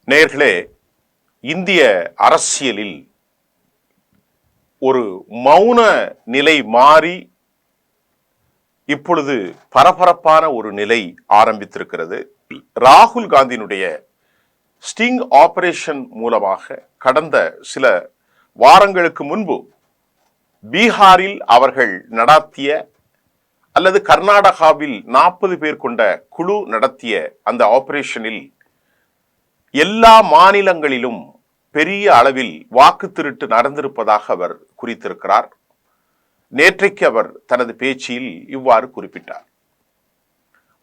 நேயர்களே, இந்திய அரசியலில் ஒரு மௌன நிலை மாறி இப்பொழுது பரபரப்பான ஒரு நிலை ஆரம்பித்திருக்கிறது. ராகுல் காந்தியினுடைய ஸ்டிங் ஆபரேஷன் மூலமாக கடந்த சில வாரங்களுக்கு முன்பு பீகாரில் அவர்கள் நடாத்திய அல்லது கர்நாடகாவில் 40 பேர் கொண்ட குழு நடத்திய அந்த ஆபரேஷனில் எல்லா மாநிலங்களிலும் பெரிய அளவில் வாக்கு திருட்டு நடந்திருப்பதாக அவர் குறித்திருக்கிறார். நேற்றைக்கு அவர் தனது பேச்சில் இவ்வாறு குறிப்பிட்டார்.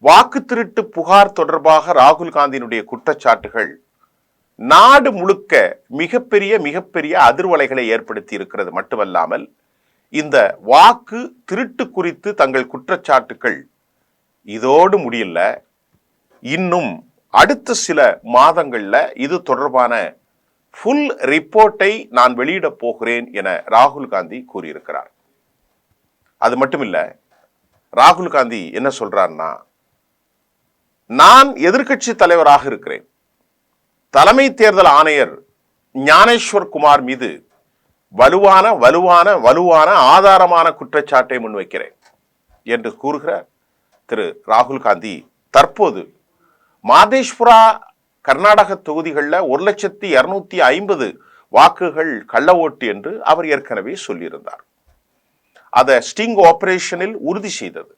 வாக்கு திருட்டு புகார் தொடர்பாக ராகுல் காந்தியினுடைய குற்றச்சாட்டுகள் நாடு முழுக்க மிகப்பெரிய அதிர்வலைகளை ஏற்படுத்தி இருக்கிறது மட்டுமல்லாமல், இந்த வாக்கு திருட்டு குறித்து தங்கள் குற்றச்சாட்டுகள் இதோடு முடியல, இன்னும் அடுத்த சில மாதங்கள்ல இது தொடர்பான ஃபுல் ரிப்போர்ட்டை நான் வெளியிட போகிறேன் என ராகுல் காந்தி கூறியிருக்கிறார். அது மட்டுமில்ல, ராகுல் காந்தி என்ன சொல்றார்னா, நான் எதிர்கட்சி தலைவராக இருக்கிறேன், தலைமை தேர்தல் ஆணையர் ஞானேஸ்வர் குமார் மீது வலுவான ஆதாரமான குற்றச்சாட்டை முன்வைக்கிறேன் என்று கூறுகிறார் திரு ராகுல் காந்தி. தற்போது மாதேஸ்வரா கர்நாடக தொகுதிகளில் 1,250,000 வாக்குகள் கள்ள ஓட்டு என்று அவர் ஏற்கனவே சொல்லியிருந்தார். அதை ஸ்டிங் ஆபரேஷனில் உறுதி செய்தது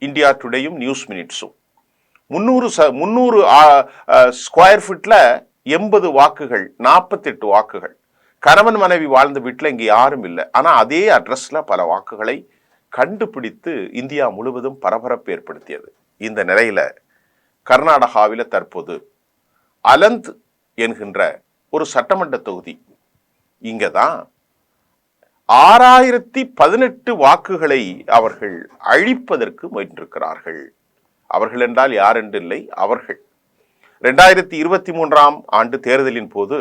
இந்தியா டுடேயும் நியூஸ் மினிட்ஸும். 300 ஸ்கொயர் ஃபீட்ல 80 வாக்குகள், 48 வாக்குகள். கணவன் மனைவி வாழ்ந்த வீட்டில் இங்கே யாரும் இல்லை, ஆனா அதே அட்ரஸ்ல பல வாக்குகளை கண்டுபிடித்து இந்தியா முழுவதும் பரபரப்பு ஏற்படுத்தியது. இந்த நிலையில கர்நாடகாவில தற்போது அலந்த் என்கின்ற ஒரு சட்டமன்ற தொகுதி, இங்கதான் 6018 வாக்குகளை அவர்கள் அழிப்பதற்கு முயன்றிருக்கிறார்கள். அவர்கள் என்றால் யார் என்று இல்லை, அவர்கள் 2023ஆம் ஆண்டு தேர்தலின் போது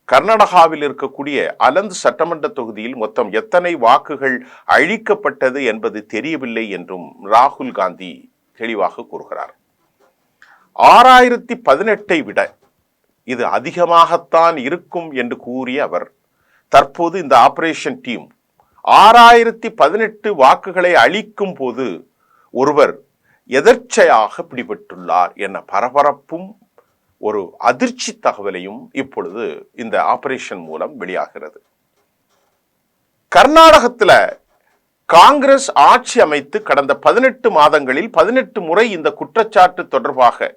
கர்நாடகாவில் இருக்கக்கூடிய அலந்த் சட்டமன்ற தொகுதியில் மொத்தம் எத்தனை வாக்குகள் அழிக்கப்பட்டது என்பது தெரியவில்லை என்றும் ராகுல் காந்தி தெளிவாக கூறுகிறார். 6018 விட இது அதிகமாகத்தான் இருக்கும் என்று கூறிய அவர் தற்போது இந்த ஆபரேஷன் டீம் 6018 வாக்குகளை அளிக்கும் போது ஒருவர் எதர்ச்சையாக பிடிபட்டுள்ளார் என பரபரப்பும் ஒரு அதிர்ச்சி தகவலையும் இப்பொழுது இந்த ஆபரேஷன் மூலம் வெளியாகிறது. கர்நாடகத்துல காங்கிரஸ் ஆட்சி அமைத்து கடந்த 18 மாதங்களில் 18 முறை இந்த குற்றச்சாட்டு தொடர்பாக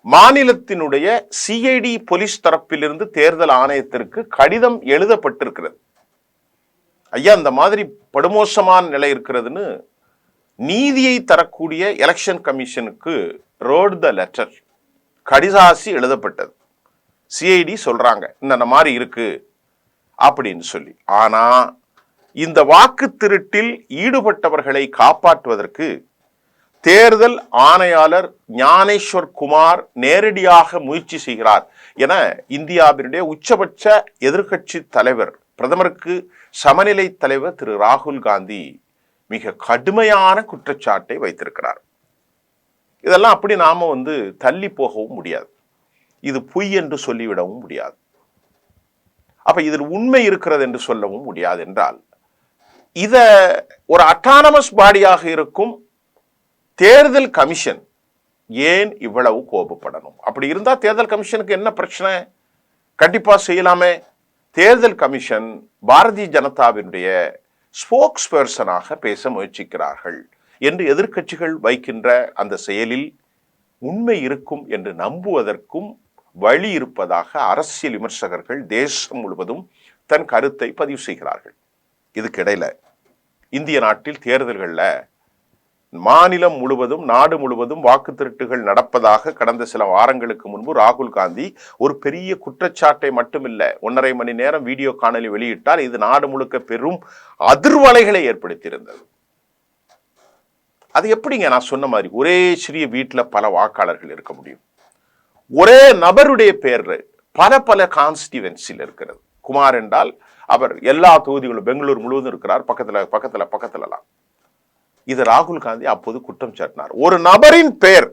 மாநிலத்தினுடைய சிஐடி போலீஸ் தரப்பிலிருந்து தேர்தல் ஆணையத்திற்கு கடிதம் எழுதப்பட்டிருக்கிறது. ஐயா, இந்த மாதிரி படுமோசமான நிலை இருக்கிறதுன்னு நீதியை தரக்கூடிய எலெக்ஷன் கமிஷனுக்கு ரோட் த லெட்டர், கடிதாசி எழுதப்பட்டது. சிஐடி சொல்றாங்க இந்த மாதிரி இருக்கு அப்படின்னு சொல்லி. ஆனா இந்த வாக்கு திருட்டில் ஈடுபட்டவர்களை காப்பாற்றுவதற்கு தேர்தல் ஆணையாளர் ஞானேஸ்வர் குமார் நேரடியாக முயற்சி செய்கிறார் என இந்தியாவினுடைய உச்சபட்ச எதிர்கட்சி தலைவர், பிரதமருக்கு சமநிலை தலைவர் திரு ராகுல் காந்தி மிக கடுமையான குற்றச்சாட்டை வைத்திருக்கிறார். இதெல்லாம் அப்படி நாம தள்ளி போகவும் முடியாது, இது பொய் என்று சொல்லிவிடவும் முடியாது. அப்ப இதில் உண்மை இருக்கிறது என்று சொல்லவும் முடியாது. என்றால் இத ஒரு அட்டானமஸ் பாடியாக இருக்கும் தேர்தல் கமிஷன் ஏன் இவ்வளவு கோபப்படணும்? அப்படி இருந்தா தேர்தல் கமிஷனுக்கு என்ன பிரச்சனை? கண்டிப்பா செய்யலாமே. தேர்தல் கமிஷன் பாரதிய ஜனதாவினுடைய ஸ்போக்ஸ் பர்சனாக பேச முயற்சிக்கிறார்கள் என்று எதிர்க்கட்சிகள் வைக்கின்ற அந்த செயலில் உண்மை இருக்கும் என்று நம்புவதற்கும் வழி இருப்பதாக அரசியல் விமர்சகர்கள் தேசம் முழுவதும் தன் கருத்தை பதிவு செய்கிறார்கள். இதுக்கிடையில இந்திய நாட்டில் தேர்தல்களில் மாநிலம் முழுவதும், நாடு முழுவதும் வாக்கு திருட்டுகள் நடப்பதாக கடந்த சில வாரங்களுக்கு முன்பு ராகுல் காந்தி ஒரு பெரிய குற்றச்சாட்டை மட்டுமில்ல 1.5 மணி நேரம் வீடியோ காணொலி வெளியிட்டார். இது நாடு முழுக்க பெரும் அதிர்வலைகளை ஏற்படுத்தியிருந்தது. அது எப்படிங்க? நான் சொன்ன மாதிரி ஒரே சிறிய வீட்டில் பல வாக்காளர்கள் இருக்க முடியும். ஒரே நபருடைய பேர் பல கான்ஸ்டிவென்சியில் இருக்கிறது. குமார் என்றால் அவர் எல்லா தொகுதிகளும் பெங்களூர் முழுவதும் இருக்கிறார், பக்கத்துலலாம். இது ராகுல் காந்தி அப்போது குற்றம் சாட்டினார். ஒரு நபரின் பெயர்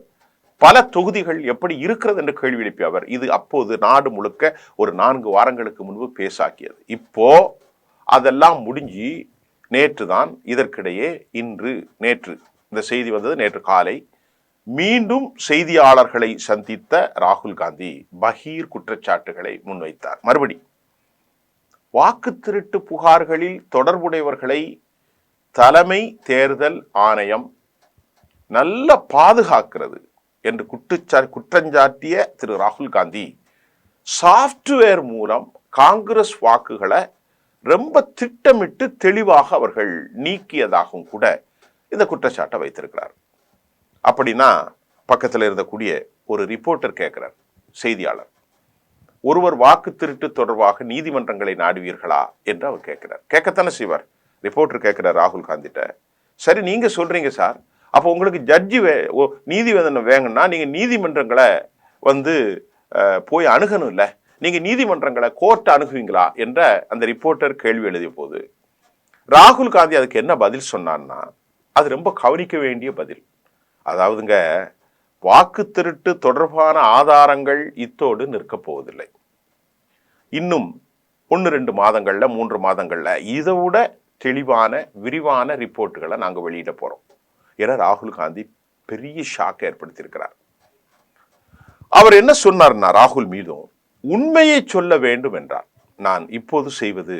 பல தொகுதிகள் எப்படி இருக்கிறது என்று கேள்வி எழுப்பிய அவர் இது அப்போது நாடு முழுக்க ஒரு 4 வாரங்களுக்கு முன்பு பேசாக்கியது. இப்போ அதெல்லாம் முடிஞ்சு நேற்று தான் இதற்கிடையே நேற்று இந்த செய்தி வந்தது. நேற்று காலை மீண்டும் செய்தியாளர்களை சந்தித்த ராகுல் காந்தி பகீர் குற்றச்சாட்டுகளை முன்வைத்தார். மறுபடி வாக்கு திருட்டு புகார்களில் தொடர்புடையவர்களை தலைமை தேர்தல் ஆணையம் நல்ல பாதுகாக்கிறது என்று குற்றஞ்சாட்டிய திரு ராகுல் காந்தி சாப்ட்வேர் மூலம் காங்கிரஸ் வாக்குகளை ரொம்ப திட்டமிட்டு தெளிவாக அவர்கள் நீக்கியதாகவும் கூட இந்த குற்றச்சாட்டை வைத்திருக்கிறார். அப்படின்னா பக்கத்தில் இருந்தக்கூடிய ஒரு ரிப்போர்ட்டர் கேட்கிறார், செய்தியாளர், ஒருவர் வாக்கு திருட்டு தொடர்பாக நீதிமன்றங்களை நாடுவீர்களா என்று அவர் கேட்கிறார். கேட்கத்தானே செய்வார். ரிப்போர்ட்டர் கேட்கிறார் ராகுல் காந்திட்ட, சரி நீங்க சொல்றீங்க சார், அப்போ உங்களுக்கு ஜட்ஜி நீதிவேதனை வேணும்னா நீங்க நீதிமன்றங்களை போய் அணுகணும் இல்ல, நீங்க நீதிமன்றங்களை கோர்ட் அணுகுவீங்களா என்ற அந்த ரிப்போர்ட்டர் கேள்வி எழுதிய போது ராகுல் காந்தி அதுக்கு என்ன பதில் சொன்னார்னா, அது ரொம்ப கவனிக்க வேண்டிய பதில். அதாவதுங்க, வாக்கு திருட்டு தொடர்பான ஆதாரங்கள் இத்தோடு நிற்க போவதில்லை. இன்னும் 1-2 மாதங்கள்ல 3 மாதங்கள்ல இதை விட தெளிவான விரிவான ரிப்போர்ட்டுகளை நாங்கள் வெளியிட போறோம் என ராகுல் காந்தி பெரிய ஷாக் ஏற்படுத்தியிருக்கிறார். அவர் என்ன சொன்னார்னா, ராகுல் மீதும் உண்மையை சொல்ல வேண்டும் என்றார். நான் இப்போது செய்வது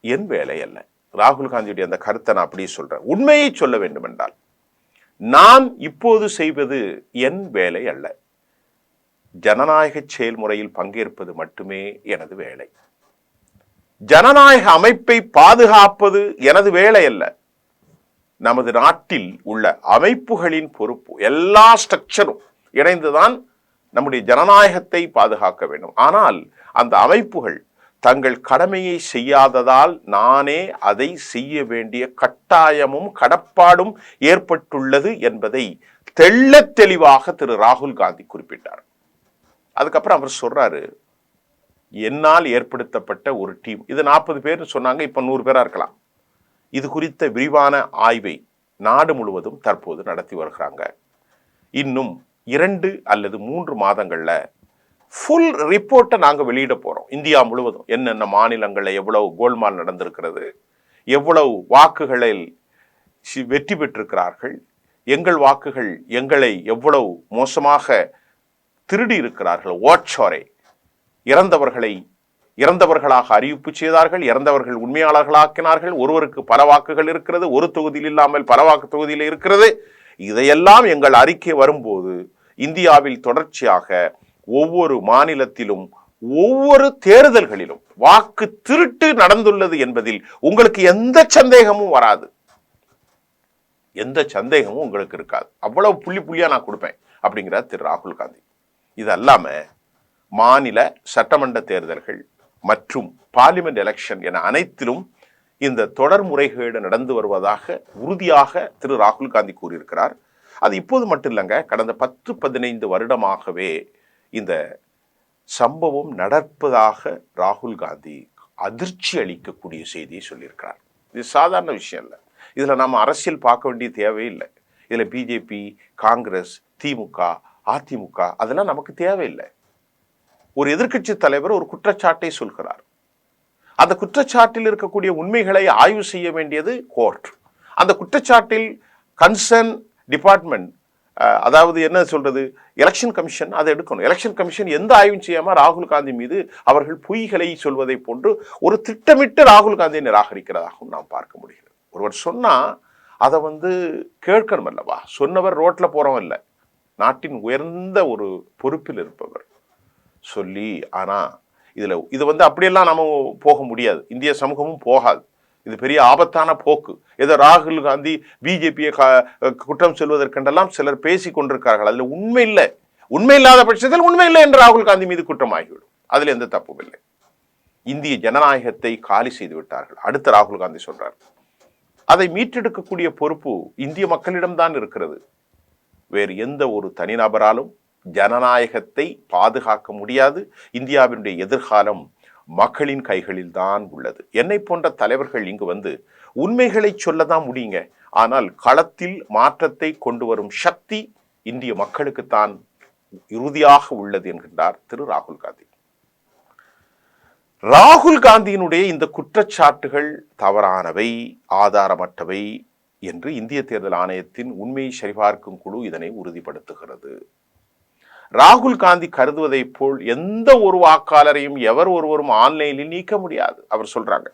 என் வேலை அல்ல. ராகுல் காந்தியுடைய அந்த கருத்தை நான் அப்படியே சொல்றேன். உண்மையை சொல்ல வேண்டும் என்றால் நான் இப்போது செய்வது என் வேலை அல்ல. ஜனநாயக செயல்முறையில் பங்கேற்பது மட்டுமே எனது வேலை. ஜனநாயக அமைப்பை பாதுகாப்பது எனது வேலை அல்ல. நமது நாட்டில் உள்ள அமைப்புகளின் பொறுப்பு. எல்லா ஸ்ட்ரக்சரும் இணைந்துதான் நம்முடைய ஜனநாயகத்தை பாதுகாக்க வேண்டும். ஆனால் அந்த அமைப்புகள் தங்கள் கடமையை செய்யாததால் நானே அதை செய்ய வேண்டிய கட்டாயமும் கடப்பாடும் ஏற்பட்டுள்ளது என்பதை தெள்ளத் தெளிவாக திரு ராகுல் காந்தி குறிப்பிட்டார். அதுக்கப்புறம் அவர் சொல்றாரு, என்னால் ஏற்படுத்தப்பட்ட ஒரு டீம், இது 40 பேர் சொன்னாங்க, இப்ப 100 பேரா இருக்கலாம். இது குறித்த விரிவான ஆய்வை நாடு முழுவதும் தற்போது நடத்தி வருகிறாங்க. இன்னும் 2 அல்லது 3 மாதங்கள்ல ஃபுல் ரிப்போர்ட்டை நாங்கள் வெளியிட போறோம். இந்தியா முழுவதும் என்னென்ன மாநிலங்களில் எவ்வளவு கோல்மால் நடந்திருக்கிறது, எவ்வளவு வாக்குகளில் வெற்றி பெற்றிருக்கிறார்கள், எங்கள் வாக்குகள் எங்களை எவ்வளவு மோசமாக திருடி இருக்கிறார்கள், ஓட்சோரை இறந்தவர்களாக அறிவிப்பு செய்தார்கள், இறந்தவர்கள் உண்மையாளர்களாக்கினார்கள், ஒருவருக்கு பல வாக்குகள் இருக்கிறது, ஒரு தொகுதியில் இல்லாமல் பல வாக்கு தொகுதியில் இருக்கிறது. இதையெல்லாம் எங்கள் அறிக்கை வரும்போது இந்தியாவில் தொடர்ச்சியாக ஒவ்வொரு மாநிலத்திலும் ஒவ்வொரு தேர்தல்களிலும் வாக்கு திருட்டு நடந்துள்ளது என்பதில் உங்களுக்கு எந்த சந்தேகமும் வராது. எந்த சந்தேகமும் உங்களுக்கு இருக்காது. அவ்வளவு புள்ளியா நான் கொடுப்பேன் அப்படிங்கிறார் திரு ராகுல் காந்தி. இது அல்லாம மாநில சட்டமன்ற தேர்தல்கள் மற்றும் பார்லிமெண்ட் எலெக்ஷன் என அனைத்திலும் இந்த தொடர் முறைகேடு நடந்து வருவதாக உறுதியாக திரு ராகுல் காந்தி கூறியிருக்கிறார். அது இப்போது மட்டும் இல்லைங்க, கடந்த 10-15 வருடமாகவே இந்த சம்பவம் நடப்பதாக ராகுல் காந்தி அதிர்ச்சி அளிக்கக்கூடிய செய்தியை சொல்லியிருக்கிறார். இது சாதாரண விஷயம் இல்லை. இதுல நாம அரசியல் பார்க்க வேண்டிய தேவையில்லை. இதுல பிஜேபி, காங்கிரஸ், திமுக, அதிமுக அதெல்லாம் நமக்கு தேவையில்லை. ஒரு எதிர்க்கட்சி தலைவர் ஒரு குற்றச்சாட்டை சொல்கிறார். அந்த குற்றச்சாட்டில் இருக்கக்கூடிய உண்மைகளை ஆய்வு செய்ய வேண்டியது கோர்ட். அந்த குற்றச்சாட்டில் கன்சர்ன் டிபார்ட்மெண்ட், அதாவது என்ன சொல்றது, எலெக்ஷன் கமிஷன் அதை எடுக்கணும். எலெக்ஷன் கமிஷன் எந்த ஆய்வும் செய்யாம ராகுல் காந்தி மீது அவர்கள் பொய்களை சொல்வதை போன்று ஒரு திட்டமிட்டு ராகுல் காந்தியை நிராகரிக்கிறதாகவும் நாம் பார்க்க முடிகிறது. ஒருவர் சொன்னா அதை கேட்கணும் அல்லவா? சொன்னவர் ரோட்ல போறவன் இல்லை, நாட்டின் உயர்ந்த ஒரு பொறுப்பில் இருப்பவர் சொல்லி. ஆனா இது அப்படியெல்லாம் நாம போக முடியாது, இந்திய சமூகமும் போகாது. இது பெரிய ஆபத்தான போக்கு. ஏதோ ராகுல் காந்தி பிஜேபியை குற்றம் சொல்வதற்கென்றெல்லாம் சிலர் பேசி கொண்டிருக்கிறார்கள். அதுல உண்மை இல்லை. உண்மை இல்லாத பட்சத்தில் உண்மை இல்லை என்று ராகுல் காந்தி மீது குற்றமாகிவிடும். அதுல எந்த தப்பும் இல்லை. இந்திய ஜனநாயகத்தை காலி செய்து விட்டார்கள். அடுத்த ராகுல் காந்தி சொல்றார், அதை மீட்டெடுக்கக்கூடிய பொறுப்பு இந்திய மக்களிடம்தான் இருக்கிறது. வேறு எந்த ஒரு தனிநபராலும் ஜனநாயகத்தை பாதுகாக்க முடியாது. இந்தியாவினுடைய எதிர்காலம் மக்களின் கைகளில் தான் உள்ளது. என்னை போன்ற தலைவர்கள் இங்கு உண்மைகளை சொல்லதான் முடியுங்க. ஆனால் களத்தில் மாற்றத்தை கொண்டு வரும் சக்தி இந்திய மக்களுக்குத்தான் உறுதியாக உள்ளது என்கின்றார் திரு ராகுல் காந்தி. ராகுல் காந்தியினுடைய இந்த குற்றச்சாட்டுகள் தவறானவை, ஆதாரமற்றவை என்று இந்திய தேர்தல் ஆணையத்தின் உண்மையை சரிபார்க்கும் குழு இதனை உறுதிப்படுத்துகிறது. ராகுல் காந்தி கருதுவதை போல் எந்த ஒரு வாக்காளரையும் எவர் ஒருவரும் ஆன்லைனில் நீக்க முடியாது அவர் சொல்றாங்க.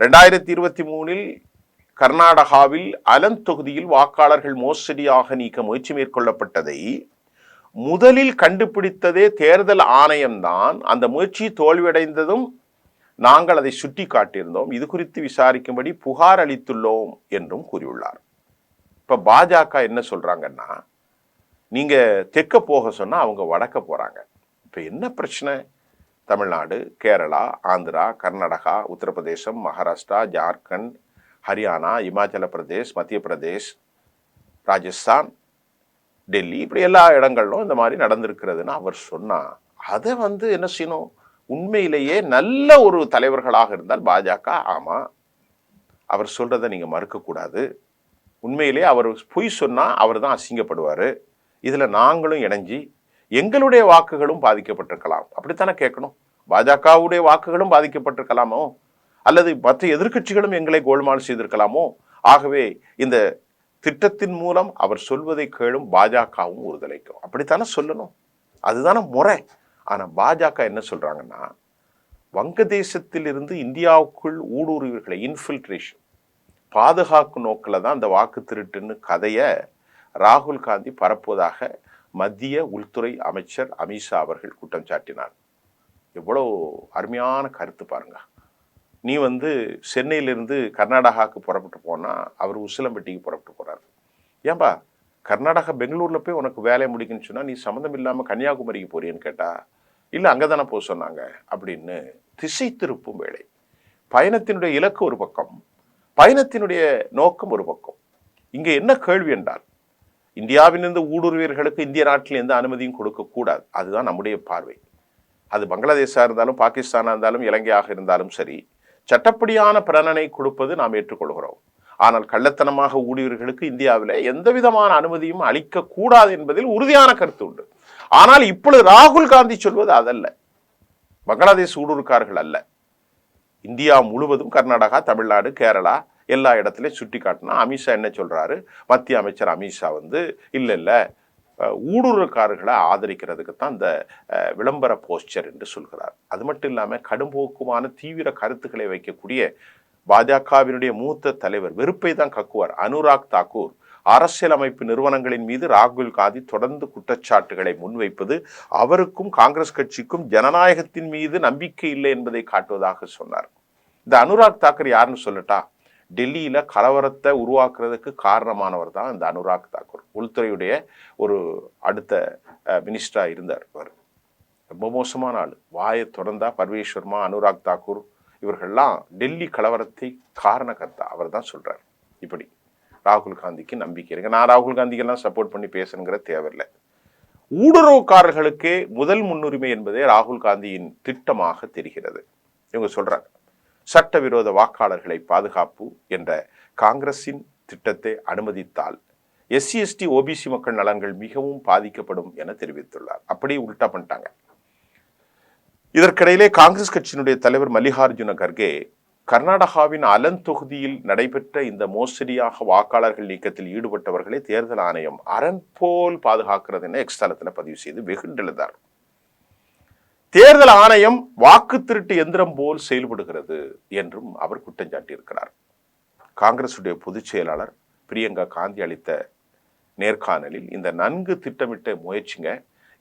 2023 கர்நாடகாவில் அலந்த் தொகுதியில் வாக்காளர்கள் மோசடியாக நீக்க முயற்சி மேற்கொள்ளப்பட்டதை முதலில் கண்டுபிடித்ததே தேர்தல் ஆணையம்தான். அந்த முயற்சி தோல்வியடைந்ததும் நாங்கள் அதை சுட்டி காட்டியிருந்தோம். இது குறித்து விசாரிக்கும்படி புகார் அளித்துள்ளோம் என்றும் கூறியுள்ளார். இப்ப பாஜக என்ன சொல்றாங்கன்னா, நீங்க தெற்க போக சொன்னா அவங்க வடக்க போறாங்க. இப்ப என்ன பிரச்சனை? தமிழ்நாடு, கேரளா, ஆந்திரா, கர்நாடகா, உத்தரப்பிரதேசம், மகாராஷ்டிரா, ஜார்க்கண்ட், ஹரியானா, இமாச்சல பிரதேஷ், மத்திய பிரதேஷ், ராஜஸ்தான், டெல்லி, இப்படி எல்லா இடங்களிலும் இந்த மாதிரி நடந்திருக்கிறதுன்னு அவர் சொன்னா, அதை என்ன செய்யணும்? உண்மையிலேயே நல்ல ஒரு தலைவர்களாக இருந்தால் பாஜக, ஆமா அவர் சொல்றதை நீங்க மறுக்கக்கூடாது, உண்மையிலேயே அவர் பொய் சொன்னா அவர் தான் அசிங்கப்படுவாரு, இதுல நாங்களும் இணைஞ்சி எங்களுடைய வாக்குகளும் பாதிக்கப்பட்டிருக்கலாம், அப்படித்தானே கேட்கணும். பாஜகவுடைய வாக்குகளும் பாதிக்கப்பட்டிருக்கலாமோ, அல்லது மற்ற எதிர்கட்சிகளும் எங்களை கோல்மால் செய்திருக்கலாமோ. ஆகவே இந்த திட்டத்தின் மூலம் அவர் சொல்வதை கேளும் பாஜகவும் உறுதலைக்கும், அப்படித்தானே சொல்லணும், அதுதானே முறை. ஆனா பாஜக என்ன சொல்றாங்கன்னா, வங்கதேசத்தில் இருந்து இந்தியாவுக்குள் ஊடுருவர்களை இன்ஃபில்ட்ரேஷன் பாதுகாக்கும் நோக்கில் தான் அந்த வாக்கு திருட்டுன்னு கதையை ராகுல் காந்தி பரப்புவதாக மத்திய உள்துறை அமைச்சர் அமித்ஷா அவர்கள் குற்றம் சாட்டினார். எவ்வளவு அருமையான கருத்து பாருங்க. நீ சென்னையிலிருந்து கர்நாடகாவுக்கு புறப்பட்டு போனா அவர் உசிலம்பட்டிக்கு புறப்பட்டு போறாரு. ஏன்பா கர்நாடகா பெங்களூர்ல போய் உனக்கு வேலையை முடிக்குன்னு சொன்னா நீ சம்மந்தம் இல்லாம கன்னியாகுமரிக்கு போறியன்னு கேட்டா, இல்ல அங்கதானே போக சொன்னாங்க அப்படின்னு திசை திருப்பும் வேலை. பயணத்தினுடைய இலக்கு ஒரு பக்கம், பயணத்தினுடைய நோக்கம் ஒரு பக்கம். இங்க என்ன கேள்வி என்றால், இந்தியாவிலிருந்து ஊடுருவியர்களுக்கு இந்திய நாட்டில் எந்த அனுமதியும் கொடுக்க கூடாது, அதுதான் நம்முடைய பார்வை. அது பங்களாதேஷா இருந்தாலும் பாகிஸ்தானா இருந்தாலும் இலங்கையாக இருந்தாலும் சரி, சட்டப்படியான பிரணனை கொடுப்பது நாம் ஏற்றுக்கொள்கிறோம். ஆனால் கள்ளத்தனமாக ஊழியர்களுக்கு இந்தியாவில் எந்த விதமான அனுமதியும் அளிக்க கூடாது என்பதில் உறுதியான கருத்து உண்டு. ஆனால் இப்பொழுது ராகுல் காந்தி சொல்வது அதல்ல, பங்களாதேஷ் ஊடுருக்கார்கள் அல்ல, இந்தியா முழுவதும் கர்நாடகா, தமிழ்நாடு, கேரளா எல்லா இடத்துலையும் சுட்டி காட்டினா அமித்ஷா என்ன சொல்றாரு? மத்திய அமைச்சர் அமித்ஷா இல்ல ஊடுருவக்காரர்களை ஆதரிக்கிறதுக்கு தான் இந்த விளம்பர போஸ்டர் என்று சொல்கிறார். அது மட்டும் இல்லாமல் கடும்போக்குமான தீவிர கருத்துக்களை வைக்கக்கூடிய பாஜகவினுடைய மூத்த தலைவர், வெறுப்பை தான் கக்குவார், அனுராக் தாக்கூர் அரசியலமைப்பு நிறுவனங்களின் மீது ராகுல் காந்தி தொடர்ந்து குற்றச்சாட்டுகளை முன்வைப்பது அவருக்கும் காங்கிரஸ் கட்சிக்கும் ஜனநாயகத்தின் மீது நம்பிக்கை இல்லை என்பதை காட்டுவதாக சொன்னார். இந்த அனுராக் தாக்கூர் யாருன்னு சொல்லட்டா, டெல்லியில கலவரத்தை உருவாக்குறதுக்கு காரணமானவர் தான் இந்த அனுராக் தாக்கூர். உள்துறையுடைய ஒரு அடுத்த மினிஸ்டரா இருந்தார். ரொம்ப மோசமான ஆள், வாயை தொடர்ந்தா பர்வேஷ் சர்மா, அனுராக் தாக்கூர் இவர்கள்லாம் டெல்லி கலவரத்தை காரணக்கர்த்தா அவர் தான் சொல்றார். இப்படி ராகுல் காந்திக்கு நம்பிக்கை இருக்கு. நான் ராகுல் காந்திக்கெல்லாம் சப்போர்ட் பண்ணி பேசணுங்கிற தேவையில்லை. ஊடுருவக்காரர்களுக்கே முதல் முன்னுரிமை என்பதே ராகுல் காந்தியின் திட்டமாக தெரிகிறது. இவங்க சொல்றாங்க, சட்டவிரோத வாக்காளர்களை பாதுகாப்பு என்ற காங்கிரசின் திட்டத்தை அனுமதித்தால் SC/ST OBC மக்கள் நலன்கள் மிகவும் பாதிக்கப்படும் என தெரிவித்துள்ளார். அப்படியே உல்டா பண்ணிட்டாங்க. இதற்கிடையிலே காங்கிரஸ் கட்சியினுடைய தலைவர் மல்லிகார்ஜுன கர்கே கர்நாடகாவின் அலந்த் தொகுதியில் நடைபெற்ற இந்த மோசடியாக வாக்காளர்கள் நீக்கத்தில் ஈடுபட்டவர்களை தேர்தல் ஆணையம் அரண் போல் பாதுகாக்கிறது என எக்ஸ்தலத்தில் பதிவு செய்து வெகுண்டெழுதார். தேர்தல் ஆணையம் வாக்கு திருட்டு எந்திரம் போல் செயல்படுகிறது என்றும் அவர் குற்றம் சாட்டியிருக்கிறார். காங்கிரசுடைய பொதுச் செயலாளர் பிரியங்கா காந்தி அளித்த நேர்காணலில் இந்த நன்கு திட்டமிட்ட முயற்சிங்க,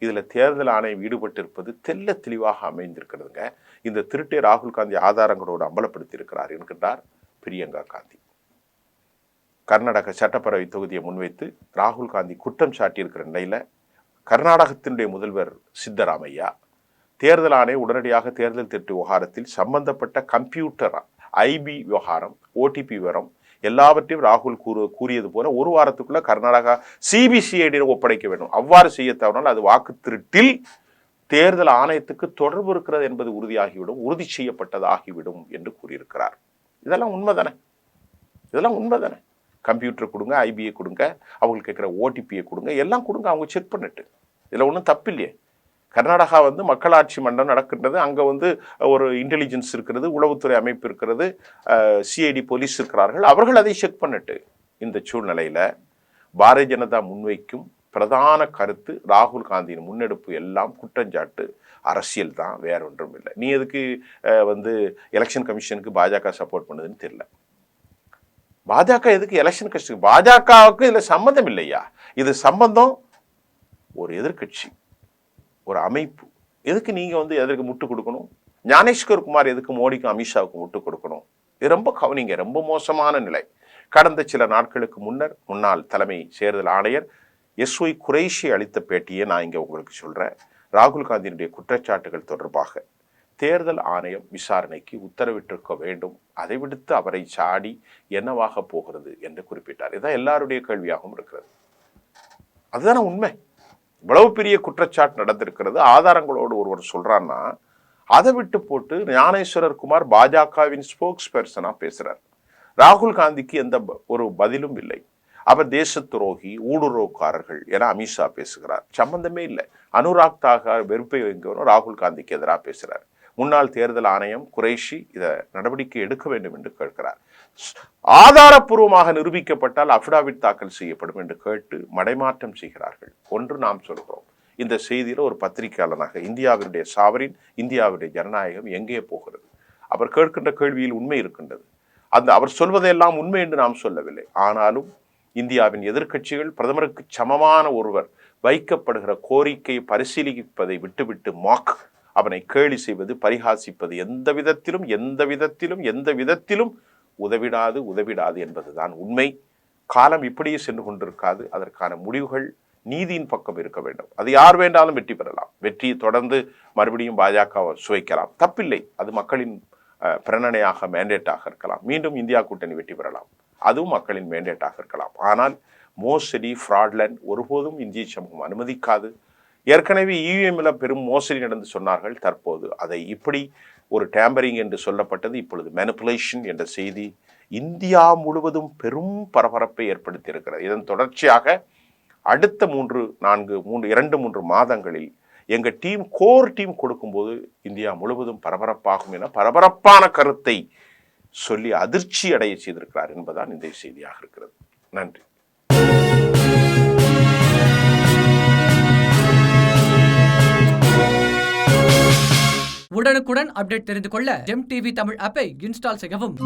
இதுல தேர்தல் ஆணையம் ஈடுபட்டிருப்பது தெல்ல தெளிவாக அமைந்திருக்கிறதுங்க, இந்த திருட்டை ராகுல் காந்தி ஆதாரங்களோடு அம்பலப்படுத்தி இருக்கிறார் என்கின்றார் பிரியங்கா காந்தி. கர்நாடக சட்டப்பேரவை தொகுதியை முன்வைத்து ராகுல் காந்தி குற்றம் சாட்டியிருக்கிற நிலையில கர்நாடகத்தினுடைய முதல்வர் சித்தராமையா தேர்தல் ஆணையம் உடனடியாக தேர்தல் திருட்டு விவகாரத்தில் சம்பந்தப்பட்ட கம்ப்யூட்டர் IB விவகாரம், OTP விவரம் எல்லாவற்றையும் ராகுல் கூறியது போல ஒரு வாரத்துக்குள்ள கர்நாடகா CBCID ஒப்படைக்க வேண்டும். அவ்வாறு செய்ய தவறினால் அது வாக்கு திருட்டில் தேர்தல் ஆணையத்துக்கு தொடர்பு இருக்கிறது என்பது உறுதியாகிவிடும், உறுதி செய்யப்பட்டதாகிவிடும் என்று கூறியிருக்கிறார். இதெல்லாம் உண்மைதானே? இதெல்லாம் உண்மைதானே? கம்ப்யூட்டர் கொடுங்க, IBயை கொடுங்க, அவங்களுக்கு கேட்குற OTPயை கொடுங்க, எல்லாம் கொடுங்க, அவங்க செக் பண்ணிட்டு இதில் ஒன்றும் தப்பில்லையே. கர்நாடகா மக்களாட்சி மன்றம் நடக்கின்றது. அங்கே ஒரு இன்டெலிஜென்ஸ் இருக்கிறது, உளவுத்துறை அமைப்பு இருக்கிறது, சிஐடி போலீஸ் இருக்கிறார்கள். அவர்கள் அதை செக் பண்ணிட்டு இந்த சூழ்நிலையில் பாரதிய ஜனதா முன்வைக்கும் பிரதான கருத்து ராகுல் காந்தியின் முன்னெடுப்பு எல்லாம் குற்றஞ்சாட்டு அரசியல் தான், வேற ஒன்றும் இல்லை. நீ எதுக்கு எலெக்ஷன் கமிஷனுக்கு பாஜக சப்போர்ட் பண்ணுதுன்னு தெரியல. பாஜக எதுக்கு எலெக்ஷன் கமிஷன்? பாஜகவுக்கு இதுல சம்பந்தம் இல்லையா? இது சம்பந்தம் ஒரு எதிர்கட்சி, ஒரு அமைப்பு. எதுக்கு நீங்க எதற்கு முட்டு கொடுக்கணும்? ஞானேஸ்வர் குமார் எதுக்கு மோடிக்கும் அமித்ஷாவுக்கும் முட்டு கொடுக்கணும்? இது ரொம்ப கவனிங்க, ரொம்ப மோசமான நிலை. கடந்த சில நாட்களுக்கு முன்னர் முன்னாள் தலைமை தேர்தல் ஆணையர் எஸ்ஒய் குரேஷி அளித்த பேட்டியை நான் இங்க உங்களுக்கு சொல்றேன். ராகுல் காந்தியினுடைய குற்றச்சாட்டுகள் தொடர்பாக தேர்தல் ஆணையம் விசாரணைக்கு உத்தரவிட்டிருக்க வேண்டும், அதை விடுத்து அவரை சாடி என்னவாக போகிறது என்று குறிப்பிட்டார். இதுதான் எல்லாருடைய கேள்வியாகவும் இருக்கிறது. அதுதானே உண்மை. இவ்வளவு பெரிய குற்றச்சாட்டு நடந்திருக்கிறது, ஆதாரங்களோடு ஒருவர் சொல்றான்னா அதை விட்டு போட்டு ஞானேஸ்வரர் குமார் பாஜகவின் ஸ்போக்ஸ் பர்சனா பேசுறார். ராகுல் காந்திக்கு எந்த ஒரு பதிலும் இல்லை. அவர் தேச துரோகி, ஊடுருவக்காரர்கள் என அமித்ஷா பேசுகிறார். சம்பந்தமே இல்லை. அனுராக் தாகர் வெறுப்பை வைங்கவரும் ராகுல் காந்திக்கு எதிராக பேசுறார். முன்னாள் தேர்தல் ஆணையம் குரேஷி இதை நடவடிக்கை எடுக்க வேண்டும் என்று கேட்கிறார். ஆதாரப்பூர்வமாக நிரூபிக்கப்பட்டால் அபிடாவிட் தாக்கல் செய்யப்படும் என்று கேட்டு மடைமாற்றம் செய்கிறார்கள். ஒன்று நாம் சொல்கிறோம், இந்த செய்தியில ஒரு பத்திரிகையாளனாக இந்தியாவினுடைய சாவரின், இந்தியாவுடைய ஜனநாயகம் எங்கே போகிறது? அவர் கேட்கின்ற கேள்வியில் உண்மை இருக்கின்றது. அவர் சொல்வதெல்லாம் உண்மை என்று நாம் சொல்லவில்லை. ஆனாலும் இந்தியாவின் எதிர்க்கட்சிகள் பிரதமருக்கு சமமான ஒருவர் வைக்கப்படுகிற கோரிக்கையை பரிசீலிப்பதை விட்டுவிட்டு அவனை கேலி செய்வது, பரிகாசிப்பது எந்த விதத்திலும் உதவிடாது என்பதுதான் உண்மை. காலம் இப்படியே சென்று கொண்டிருக்காது. அதற்கான முடிவுகள் நீதியின் பக்கம் இருக்க வேண்டும். அது யார் வேண்டாலும் வெற்றி பெறலாம். வெற்றியை தொடர்ந்து மறுபடியும் பாஜகவை சுவைக்கலாம், தப்பில்லை. அது மக்களின் பிரணனையாக, மேண்டேட்டாக இருக்கலாம். மீண்டும் இந்தியா கூட்டணி வெற்றி பெறலாம், அதுவும் மக்களின் மேண்டேட்டாக இருக்கலாம். ஆனால் மோசடி, ஃப்ராட்லண்ட் ஒருபோதும் இந்திய சமூகம் அனுமதிக்காது. ஏற்கனவே இவிஎம்ல பெரும் மோசடி நடந்து சொன்னார்கள். தற்போது அதை இப்படி ஒரு டேம்பரிங் என்று சொல்லப்பட்டது, இப்பொழுது மேனிபுலேஷன் என்ற செய்தி இந்தியா முழுவதும் பெரும் பரபரப்பை ஏற்படுத்தி இருக்கிறது. இதன் தொடர்ச்சியாக அடுத்த 2-3 மாதங்களில் எங்க கோர் டீம் கொடுக்கும்போது இந்தியா முழுவதும் பரபரப்பாகும் என பரபரப்பான கருத்தை சொல்லி அதிர்ச்சி அடைய செய்திருக்கிறார் என்பதுதான் இந்த செய்தியாக இருக்கிறது. நன்றி. உடனுக்குடன் அப்டேட் தெரிந்து கொள்ள ஜெம் டிவி தமிழ் ஆப்பை இன்ஸ்டால் செய்யவும்.